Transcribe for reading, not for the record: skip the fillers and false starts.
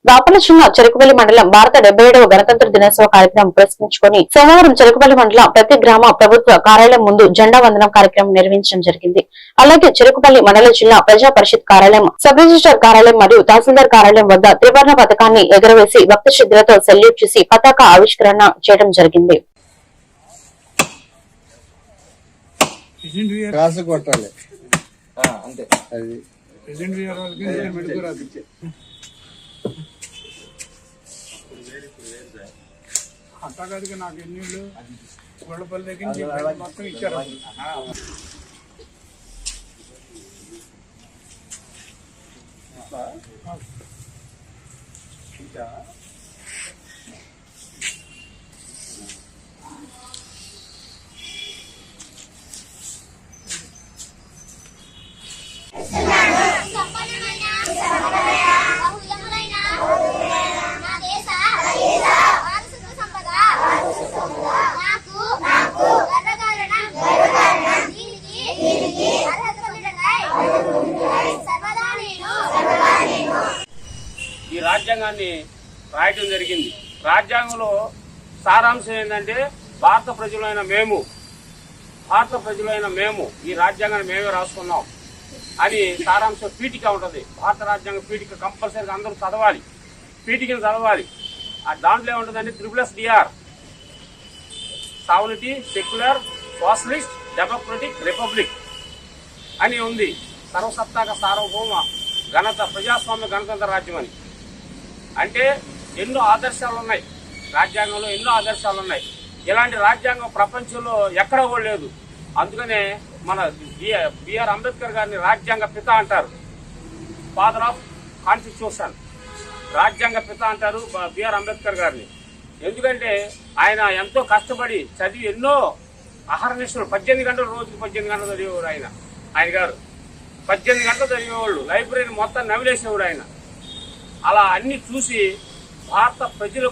బాపట్ల జిల్లా చెరుకుపల్లి మండలం భారత 77వ గణతంత్ర దినోత్సవ కార్యక్రమం పురస్కరించుకుని సోమవారం చెరుకుపల్లి మండలం ప్రతి గ్రామ ప్రభుత్వ కార్యాలయం ముందు జెండా వందనం కార్యక్రమం నిర్వహించడం జరిగింది. అలాగే చెరుకుపల్లి మండల జిల్లా ప్రజా పరిషత్ కార్యాలయం, సబ్ రిజిస్టర్ కార్యాలయం మరియు తహసీల్దార్ కార్యాలయం వద్ద త్రివర్ణ పతాకాన్ని ఎగురవేసి భక్తి శ్రద్ధలతో సెల్యూట్ చేసి పతాక ఆవిష్కరణ చేయడం జరిగింది. అట్టగాదిగా నాకు ఎన్నిళ్ళు గొడవపల్లి దగ్గర మొత్తం ఇచ్చారు. ఈ రాజ్యాంగాన్ని రాయటం జరిగింది. రాజ్యాంగంలో సారాంశం ఏంటంటే భారత ప్రజలైన మేము ఈ రాజ్యాంగాన్ని మేమే రాసుకున్నాం అని సారాంశం పీఠిక ఉంటుంది. భారత రాజ్యాంగ పీఠిక కంపల్సరీగా అందరూ చదవాలి, పీఠికను చదవాలి. దాంట్లో ఏముంటుందంటే SSSR sovereignty, secular, socialist, democratic republic అని ఉంది. సర్వసత్తాక సార్వభౌమ ప్రజాస్వామ్య గణతంత్ర రాజ్యం అని. అంటే ఎన్నో ఆదర్శాలు ఉన్నాయి రాజ్యాంగంలో, ఎన్నో ఆదర్శాలు ఉన్నాయి. ఇలాంటి రాజ్యాంగం ప్రపంచంలో ఎక్కడ కూడా లేదు. అందుకనే మన బిఆర్ అంబేద్కర్ గారిని రాజ్యాంగ పిత అంటారు, ఫాదర్ ఆఫ్ కాన్స్టిట్యూషన్. రాజ్యాంగ పిత అంటారు బిఆర్ అంబేద్కర్ గారిని. ఎందుకంటే ఆయన ఎంతో కష్టపడి చదివి ఎన్నో అహర్నిశలు 18 గంటలు, రోజుకి 18 గంటలు చదివేవాడు ఆయన గారు. 18 గంటలు చదివేవాళ్ళు, లైబ్రరీ మొత్తం నవిలేసేవాడు ఆయన. అలా అన్ని చూసి భారత ప్రజల